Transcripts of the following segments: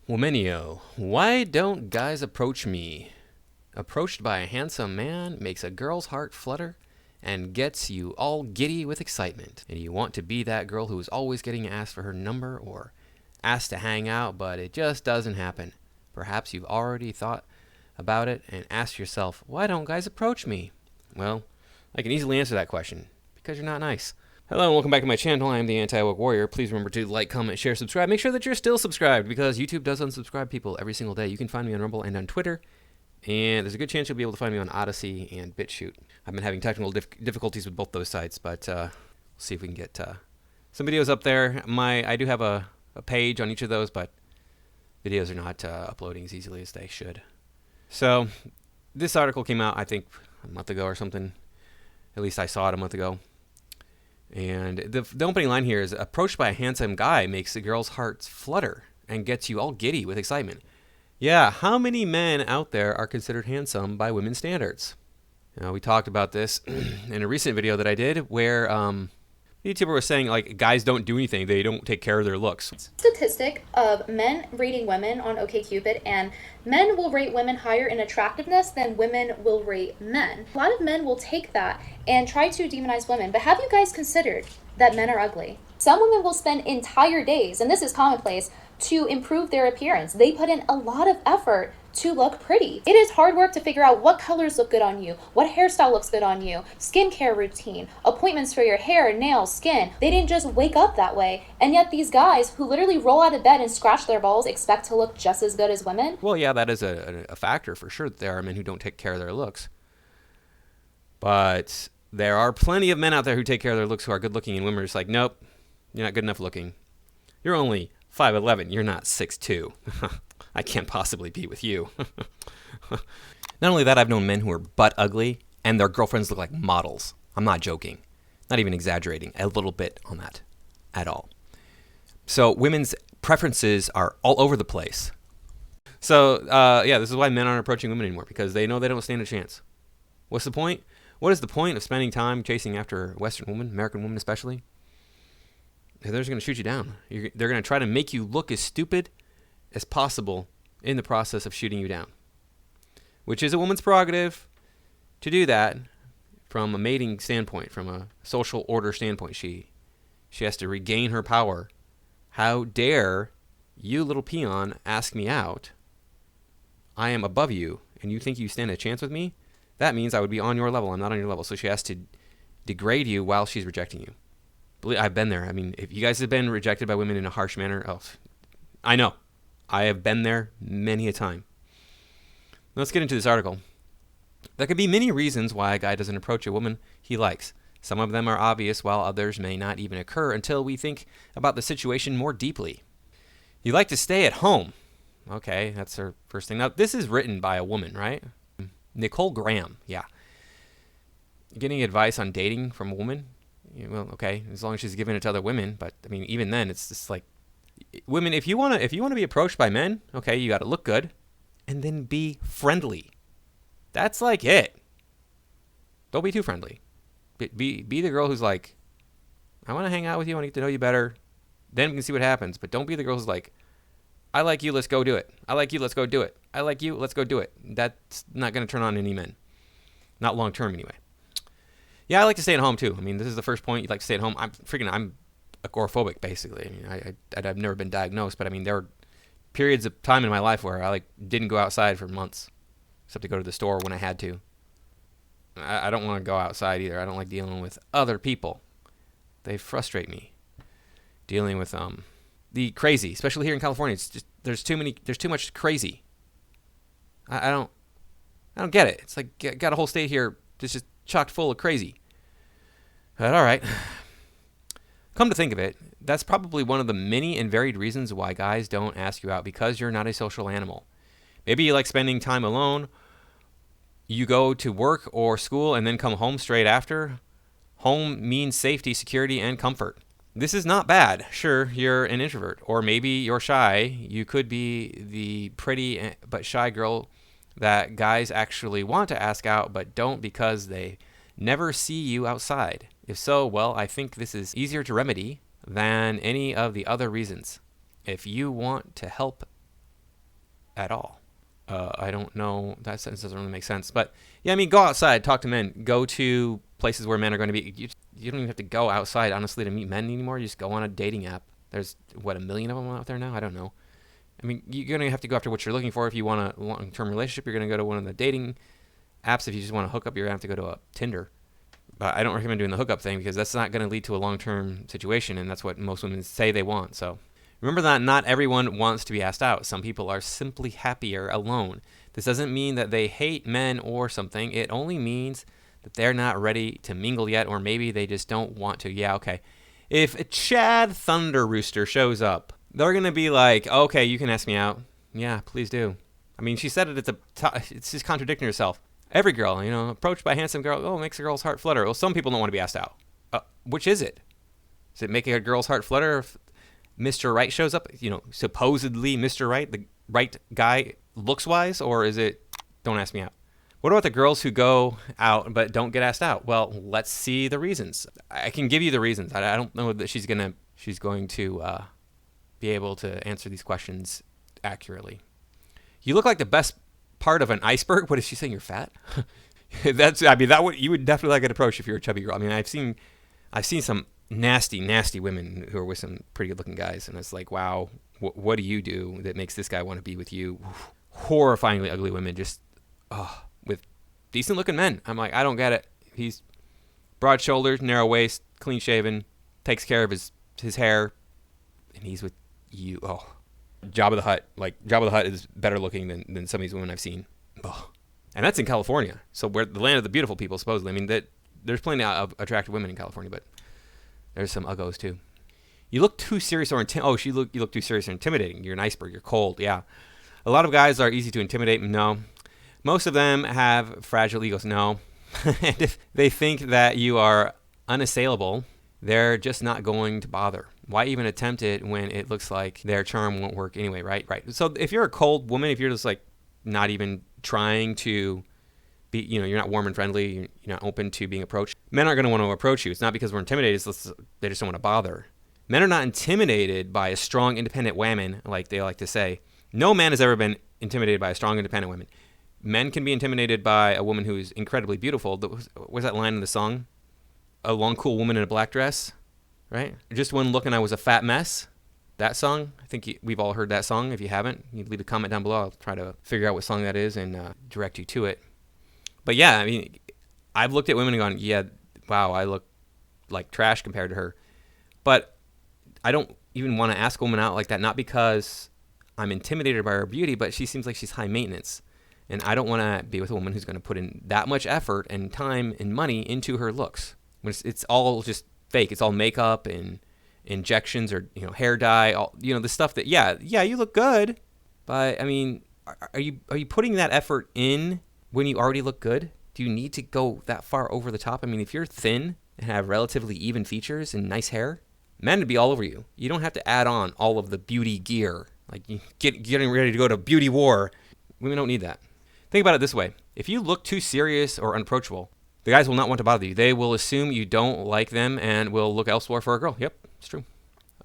Womenio, why don't guys approach me? Approached by a handsome man makes a girl's heart flutter and gets you all giddy with excitement. And you want to be that girl who is always getting asked for her number or asked to hang out, but it just doesn't happen. Perhaps you've already thought about it and asked yourself, why don't guys approach me? Well, I can easily answer that question. Because you're not nice. Hello and welcome back to my channel. I am the Anti-Woke Warrior. Please remember to like, comment, share, subscribe. Make sure that you're still subscribed because YouTube does unsubscribe people every single day. You can find me on Rumble and on Twitter. And there's a good chance you'll be able to find me on Odyssey and BitChute. I've been having technical difficulties with both those sites, but we'll see if we can get some videos up there. I do have a page on each of those, but videos are not uploading as easily as they should. So this article came out, I think, a month ago or something. At least I saw it a month ago. And the opening line here is, approached by a handsome guy makes the girl's hearts flutter and gets you all giddy with excitement. Yeah, how many men out there are considered handsome by women's standards? We talked about this in a recent video that I did where the YouTuber was saying, like, guys don't do anything. They don't take care of their looks. Statistic of men rating women on OkCupid, and men will rate women higher in attractiveness than women will rate men. A lot of men will take that and try to demonize women, but have you guys considered that men are ugly? Some women will spend entire days, and this is commonplace, to improve their appearance. They put in a lot of effort to look pretty. It is hard work to figure out what colors look good on you, what hairstyle looks good on you, skincare routine, appointments for your hair, nails, skin. They didn't just wake up that way. And yet these guys who literally roll out of bed and scratch their balls expect to look just as good as women. Well, yeah, that is a factor for sure. There are men who don't take care of their looks. But there are plenty of men out there who take care of their looks who are good looking, and women are just like, nope, you're not good enough looking. You're only 5'11", you're not 6'2". I can't possibly be with you. Not only that, I've known men who are butt ugly and their girlfriends look like models. I'm not joking. Not even exaggerating a little bit on that at all. So women's preferences are all over the place. So, yeah, this is why men aren't approaching women anymore, because they know they don't stand a chance. What's the point? What is the point of spending time chasing after Western women, American women especially? They're just going to shoot you down. They're going to try to make you look as stupid as possible in the process of shooting you down, which is a woman's prerogative to do that from a mating standpoint, from a social order standpoint. She has to regain her power. How dare you, little peon, ask me out? I am above you, and you think you stand a chance with me? That means I would be on your level. I'm not on your level. So she has to degrade you while she's rejecting you. I've been there. I mean, if you guys have been rejected by women in a harsh manner, oh, I know. I have been there many a time. Let's get into this article. There could be many reasons why a guy doesn't approach a woman he likes. Some of them are obvious, while others may not even occur until we think about the situation more deeply. You like to stay at home. Okay, that's her first thing. Now, this is written by a woman, right? Nicole Graham, yeah. Getting advice on dating from a woman? Well, okay, as long as she's giving it to other women. But, I mean, even then, it's just like, women, if you want to be approached by men, okay, you got to look good and then be friendly. That's like it. Don't be too friendly. Be the girl who's like, I want to hang out with you, I want to get to know you better. Then we can see what happens. But don't be the girl who's like, I like you, let's go do it. I like you, let's go do it. I like you, let's go do it. That's not going to turn on any men. Not long term anyway. Yeah, I like to stay at home too. I mean, this is the first point. You like to stay at home. I'm agoraphobic, basically. I mean, I've never been diagnosed, but I mean, there were periods of time in my life where I didn't go outside for months, except to go to the store when I had to. I don't want to go outside either. I don't like dealing with other people. They frustrate me. Dealing with the crazy, especially here in California. It's just there's too much crazy. I don't get it. It's like got a whole state here that's just chocked full of crazy. But all right. Come to think of it, that's probably one of the many and varied reasons why guys don't ask you out, because you're not a social animal. Maybe you like spending time alone. You go to work or school and then come home straight after. Home means safety, security, and comfort. This is not bad. Sure, you're an introvert, or maybe you're shy. You could be the pretty but shy girl that guys actually want to ask out but don't because they never see you outside. If so, well, I think this is easier to remedy than any of the other reasons. If you want to help at all. I don't know. That sentence doesn't really make sense. But yeah, I mean, go outside, talk to men, go to places where men are going to be. You don't even have to go outside, honestly, to meet men anymore. You just go on a dating app. There's, what, 1 million of them out there now? I don't know. I mean, you're going to have to go after what you're looking for. If you want a long-term relationship, you're going to go to one of the dating apps. If you just want to hook up, you're going to have to go to a Tinder. But I don't recommend doing the hookup thing because that's not going to lead to a long-term situation, and that's what most women say they want. So remember that not everyone wants to be asked out. Some people are simply happier alone. This doesn't mean that they hate men or something. It only means that they're not ready to mingle yet, or maybe they just don't want to. Yeah, okay. If Chad Thunder Rooster shows up, they're going to be like, okay, you can ask me out. Yeah, please do. I mean, she said it it's just contradicting herself. Every girl, approached by a handsome girl, makes a girl's heart flutter. Well, some people don't want to be asked out. Which is it? Is it making a girl's heart flutter if Mr. Right shows up? Supposedly Mr. Right, the right guy looks-wise? Or is it, don't ask me out? What about the girls who go out but don't get asked out? Well, let's see the reasons. I can give you the reasons. I don't know that she's going to be able to answer these questions accurately. You look like the best part of an iceberg. What is she saying? You're fat? You would definitely like an approach if you're a chubby girl. I mean, I've seen some nasty women who are with some pretty good looking guys, and it's like, wow, what do you do that makes this guy want to be with you? Horrifyingly ugly women, just with decent looking men. I'm like, I don't get it. He's broad shoulders, narrow waist, clean shaven, takes care of his hair, and he's with you. Oh. Jabba the Hutt. Like, Jabba the Hutt is better looking than some of these women I've seen. Ugh. And that's in California. So we're the land of the beautiful people, supposedly. I mean, there's plenty of attractive women in California, but there's some uggos too. You look too serious or you look too serious or intimidating. You're an iceberg. You're cold. Yeah. A lot of guys are easy to intimidate. No. Most of them have fragile egos. No. And if they think that you are unassailable, they're just not going to bother. Why even attempt it when it looks like their charm won't work anyway, right? Right. So if you're a cold woman, if you're just like not even trying to be, you're not warm and friendly, you're not open to being approached, men aren't going to want to approach you. It's not because we're intimidated, they just don't want to bother. Men are not intimidated by a strong, independent woman, like they like to say. No man has ever been intimidated by a strong, independent woman. Men can be intimidated by a woman who is incredibly beautiful. What was that line in the song? A long, cool woman in a black dress, right? Just one look and I was a fat mess. That song, I think we've all heard that song. If you haven't, you leave a comment down below. I'll try to figure out what song that is and direct you to it. But yeah, I mean, I've looked at women and gone, yeah, wow, I look like trash compared to her. But I don't even want to ask a woman out like that, not because I'm intimidated by her beauty, but she seems like she's high maintenance. And I don't want to be with a woman who's going to put in that much effort and time and money into her looks. When it's all just fake. It's all makeup and injections or hair dye, all the stuff that yeah you look good, but I mean, are you putting that effort in when you already look good? Do you need to go that far over the top? I mean, if you're thin and have relatively even features and nice hair, men would be all over you. You don't have to add on all of the beauty gear, like you getting ready to go to beauty war. Women don't need that. Think about it this way: if you look too serious or unapproachable, the guys will not want to bother you. They will assume you don't like them and will look elsewhere for a girl. Yep, it's true.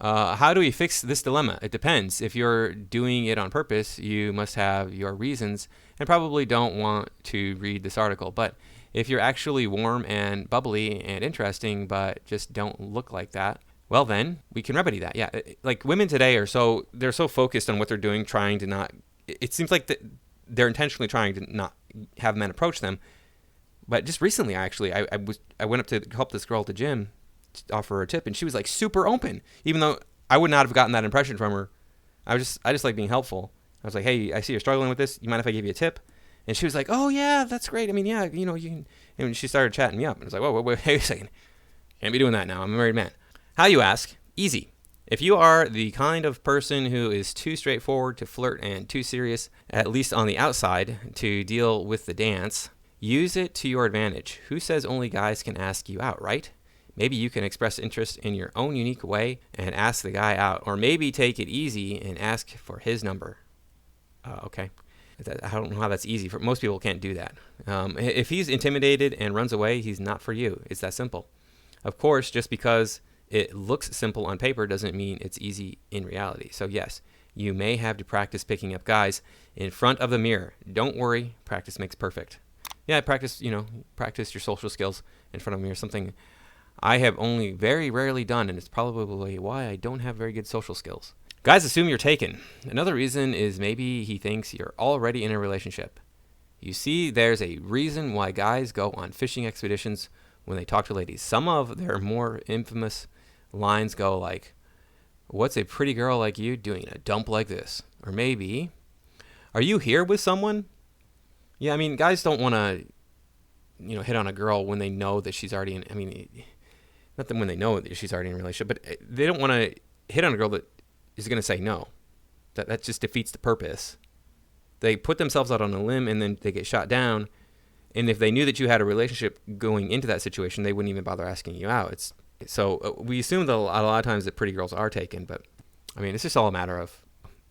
How do we fix this dilemma? It depends. If you're doing it on purpose, you must have your reasons and probably don't want to read this article. But if you're actually warm and bubbly and interesting but just don't look like that, well then, we can remedy that. Yeah, like women today they're so focused on what they're doing, trying to not, it seems like they're intentionally trying to not have men approach them. But just recently, I went up to help this girl at the gym, to offer her a tip, and she was like super open. Even though I would not have gotten that impression from her, I just like being helpful. I was like, hey, I see you're struggling with this. You mind if I give you a tip? And she was like, oh yeah, that's great. I mean, yeah, you can. And she started chatting me up, and I was like, whoa, wait a second, can't be doing that now. I'm a married man. How you ask? Easy. If you are the kind of person who is too straightforward to flirt and too serious, at least on the outside, to deal with the dance, use it to your advantage. Who says only guys can ask you out, right? Maybe you can express interest in your own unique way and ask the guy out. Or maybe take it easy and ask for his number. Okay. I don't know how that's easy. Most people can't do that. If he's intimidated and runs away, he's not for you. It's that simple. Of course, just because it looks simple on paper doesn't mean it's easy in reality. So yes, you may have to practice picking up guys in front of the mirror. Don't worry, practice makes perfect. Yeah, practice your social skills in front of the mirror. Something I have only very rarely done, and it's probably why I don't have very good social skills. Guys assume you're taken. Another reason is maybe he thinks you're already in a relationship. You see, there's a reason why guys go on fishing expeditions when they talk to ladies. Some of their more infamous lines go like, "What's a pretty girl like you doing a dump like this?" Or maybe, "Are you here with someone?" Yeah, I mean, guys don't want to, hit on a girl when they know that she's already in, not that when they know that she's already in a relationship, but they don't want to hit on a girl that is going to say no. That just defeats the purpose. They put themselves out on a limb and then they get shot down. And if they knew that you had a relationship going into that situation, they wouldn't even bother asking you out. So we assume that a lot of times that pretty girls are taken, but it's just all a matter of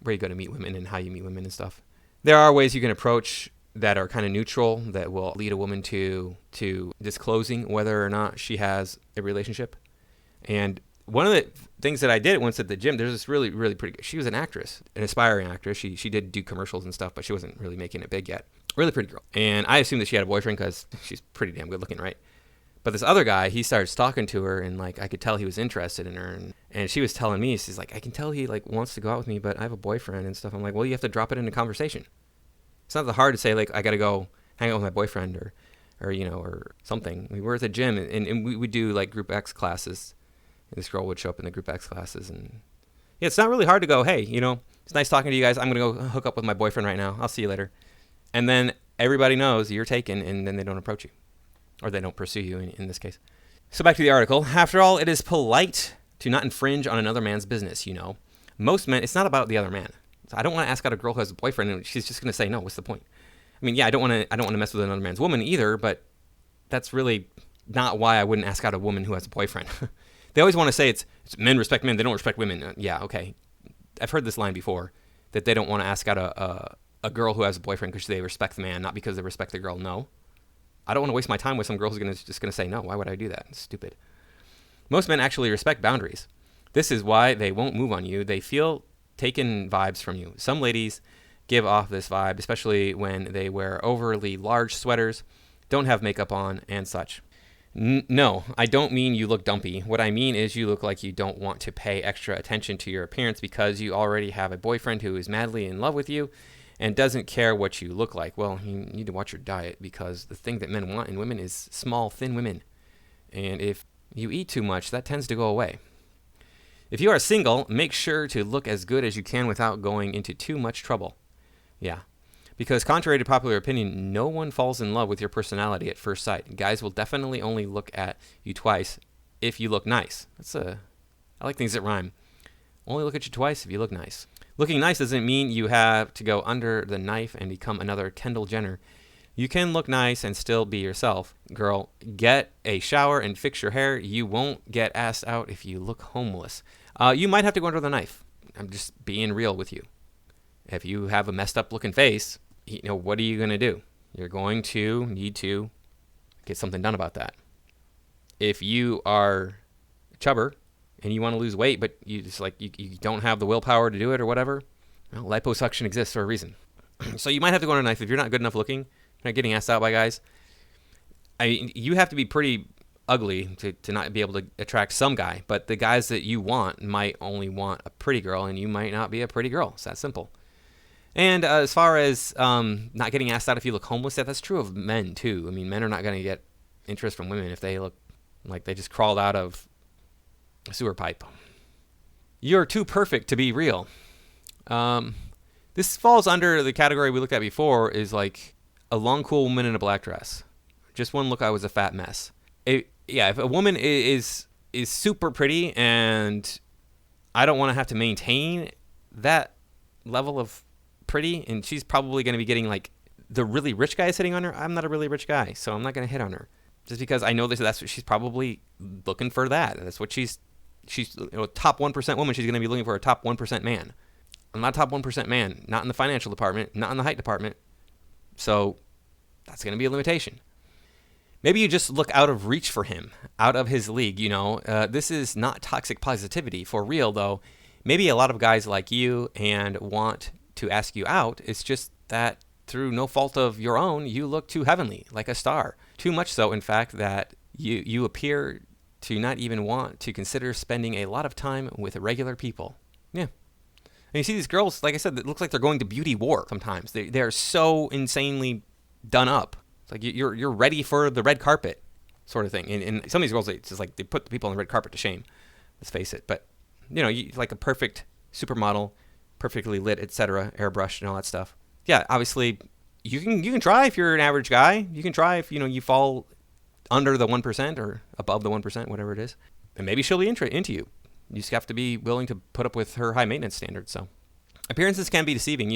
where you go to meet women and how you meet women and stuff. There are ways you can approach that are kind of neutral that will lead a woman to disclosing whether or not she has a relationship. And one of the things that I did once at the gym, there's this really, really pretty, she was an actress, an aspiring actress. She did do commercials and stuff, but she wasn't really making it big yet. Really pretty girl. And I assumed that she had a boyfriend because she's pretty damn good looking, right? But this other guy, he started talking to her, and I could tell he was interested in her. And she was telling me, she's like, "I can tell he wants to go out with me, but I have a boyfriend and stuff." I'm like, "Well, you have to drop it into conversation. It's not that hard to say I got to go hang out with my boyfriend or something." We were at the gym and we would do group X classes. And this girl would show up in the group X classes, and yeah, it's not really hard to go, "Hey, it's nice talking to you guys. I'm going to go hook up with my boyfriend right now. I'll see you later." And then everybody knows you're taken, and then they don't approach you, or they don't pursue you in this case. So back to the article. After all, it is polite to not infringe on another man's business. Most men, it's not about the other man. So I don't want to ask out a girl who has a boyfriend and she's just going to say no. What's the point? I don't want to mess with another man's woman either, but that's really not why I wouldn't ask out a woman who has a boyfriend. They always want to say it's men respect men, they don't respect women. Yeah, okay. I've heard this line before, that they don't want to ask out a girl who has a boyfriend because they respect the man, not because they respect the girl. No. I don't want to waste my time with some girl who's just going to say no. Why would I do that? It's stupid. Most men actually respect boundaries. This is why they won't move on you. They feel taken vibes from you. Some ladies give off this vibe, especially when they wear overly large sweaters, don't have makeup on, and such. No, I don't mean you look dumpy. What I mean is you look like you don't want to pay extra attention to your appearance because you already have a boyfriend who is madly in love with you and doesn't care what you look like. Well, you need to watch your diet, because the thing that men want in women is small, thin women. And if you eat too much, that tends to go away. If you are single, make sure to look as good as you can without going into too much trouble. Yeah. Because contrary to popular opinion, no one falls in love with your personality at first sight. Guys will definitely only look at you twice if you look nice. I like things that rhyme. Only look at you twice if you look nice. Looking nice doesn't mean you have to go under the knife and become another Kendall Jenner. You can look nice and still be yourself. Girl, get a shower and fix your hair. You won't get asked out if you look homeless. You might have to go under the knife. I'm just being real with you. If you have a messed up looking face, what are you going to do? You're going to need to get something done about that. If you are a chubber and you want to lose weight, but you just you don't have the willpower to do it or whatever, well, liposuction exists for a reason. So you might have to go on a knife if you're not good enough looking, you're not getting asked out by guys. You have to be pretty ugly to not be able to attract some guy, but the guys that you want might only want a pretty girl, and you might not be a pretty girl. It's that simple. And as far as not getting asked out if you look homeless, that's true of men too. Men are not going to get interest from women if they look like they just crawled out of a sewer pipe. You're too perfect to be real. This falls under the category we looked at before, is like a long, cool woman in a black dress. Just one look, I was a fat mess. If a woman is super pretty and I don't want to have to maintain that level of pretty, and she's probably going to be getting the really rich guy sitting on her, I'm not a really rich guy, so I'm not going to hit on her just because I know that's what she's probably looking for. That's what she's top 1% woman. She's going to be looking for a top 1% man. I'm not a top 1% man, not in the financial department, not in the height department, so that's going to be a limitation. Maybe you just look out of reach for him, out of his league. This is not toxic positivity. For real though, Maybe a lot of guys like you and want to ask you out. It's just that through no fault of your own, you look too heavenly, like a star. Too much so, in fact, that you appear to not even want to consider spending a lot of time with regular people. Yeah. And you see these girls, like I said, it looks like they're going to beauty war sometimes. They are so insanely done up. It's like you're ready for the red carpet sort of thing. And some of these girls, it's just like they put the people on the red carpet to shame. Let's face it. But, like a perfect supermodel, perfectly lit, etc., airbrushed and all that stuff. Yeah, obviously, you can try if you're an average guy. You can try if, you fall under the 1% or above the 1%, whatever it is. And maybe she'll be into you. You just have to be willing to put up with her high maintenance standards. So appearances can be deceiving,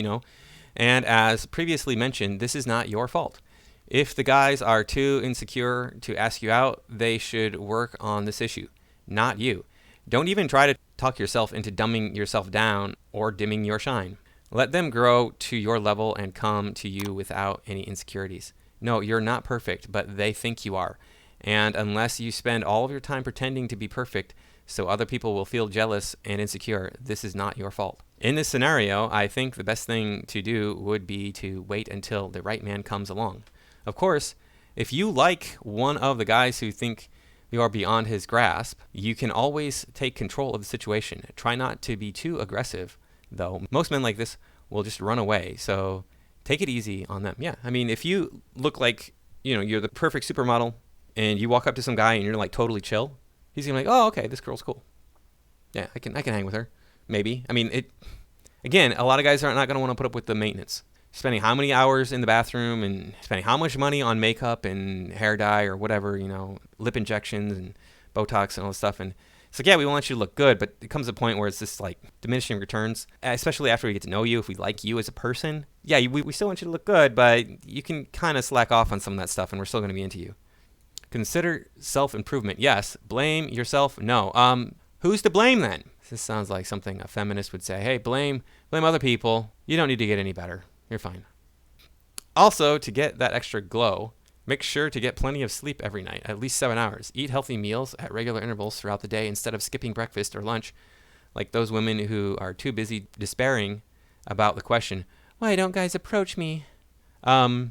And as previously mentioned, this is not your fault. If the guys are too insecure to ask you out, they should work on this issue, not you. Don't even try to talk yourself into dumbing yourself down or dimming your shine. Let them grow to your level and come to you without any insecurities. No, you're not perfect, but they think you are. And unless you spend all of your time pretending to be perfect so other people will feel jealous and insecure, this is not your fault. In this scenario, I think the best thing to do would be to wait until the right man comes along. Of course, if you like one of the guys who think you are beyond his grasp, you can always take control of the situation. Try not to be too aggressive, though. Most men like this will just run away, so take it easy on them. Yeah, I mean, if you look like, you're the perfect supermodel and you walk up to some guy and you're like totally chill, he's gonna be like, oh, okay, this girl's cool. Yeah, I can hang with her. Maybe. I mean, again, a lot of guys are not gonna want to put up with the maintenance. Spending how many hours in the bathroom and spending how much money on makeup and hair dye or whatever, lip injections and Botox and all this stuff. And it's like, yeah, we want you to look good, but it comes a point where it's just like diminishing returns, especially after we get to know you. If we like you as a person, yeah, we still want you to look good, but you can kind of slack off on some of that stuff and we're still going to be into you. Consider self-improvement. Yes. Blame yourself. No. Who's to blame then? This sounds like something a feminist would say. Hey, blame other people. You don't need to get any better. You're fine. Also, to get that extra glow, make sure to get plenty of sleep every night, at least 7 hours. Eat healthy meals at regular intervals throughout the day instead of skipping breakfast or lunch, like those women who are too busy despairing about the question, why don't guys approach me? Well,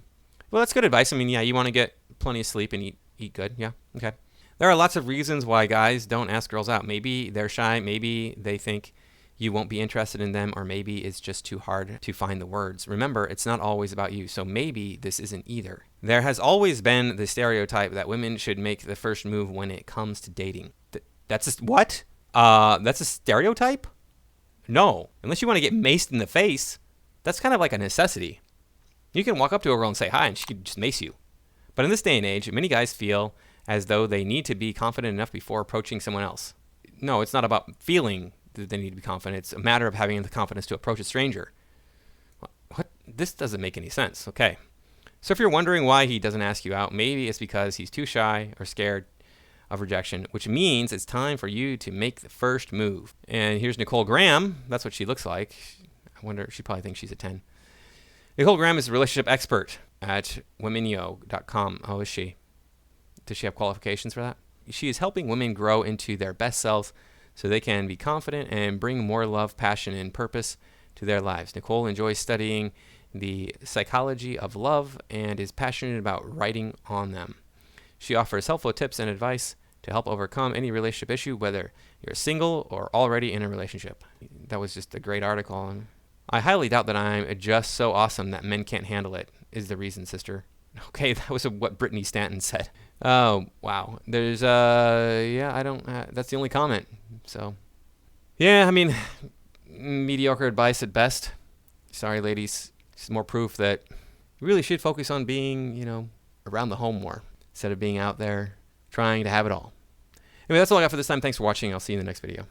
that's good advice. I mean, yeah, you want to get plenty of sleep and eat good. Yeah, okay. There are lots of reasons why guys don't ask girls out. Maybe they're shy. Maybe they think you won't be interested in them, or maybe it's just too hard to find the words. Remember, it's not always about you, so maybe this isn't either. There has always been the stereotype that women should make the first move when it comes to dating. What? That's a stereotype? No. Unless you want to get maced in the face, that's kind of like a necessity. You can walk up to a girl and say hi, and she can just mace you. But in this day and age, many guys feel as though they need to be confident enough before approaching someone else. No, it's not about feeling that they need to be confident. It's a matter of having the confidence to approach a stranger. What? This doesn't make any sense. Okay. So if you're wondering why he doesn't ask you out, maybe it's because he's too shy or scared of rejection, which means it's time for you to make the first move. And here's Nicole Graham. That's what she looks like. I wonder, she probably thinks she's a 10. Nicole Graham is a relationship expert at womenyo.com. Oh, is she? Does she have qualifications for that? She is helping women grow into their best selves so they can be confident and bring more love, passion, and purpose to their lives. Nicole enjoys studying the psychology of love and is passionate about writing on them. She offers helpful tips and advice to help overcome any relationship issue, whether you're single or already in a relationship. That was just a great article. And I highly doubt that I'm just so awesome that men can't handle it, is the reason, sister. Okay, that was what Brittany Stanton said. Oh, wow. There's, I don't, that's the only comment. So, yeah, I mean, mediocre advice at best. Sorry, ladies. It's more proof that you really should focus on being, around the home more instead of being out there trying to have it all. Anyway, that's all I got for this time. Thanks for watching. I'll see you in the next video.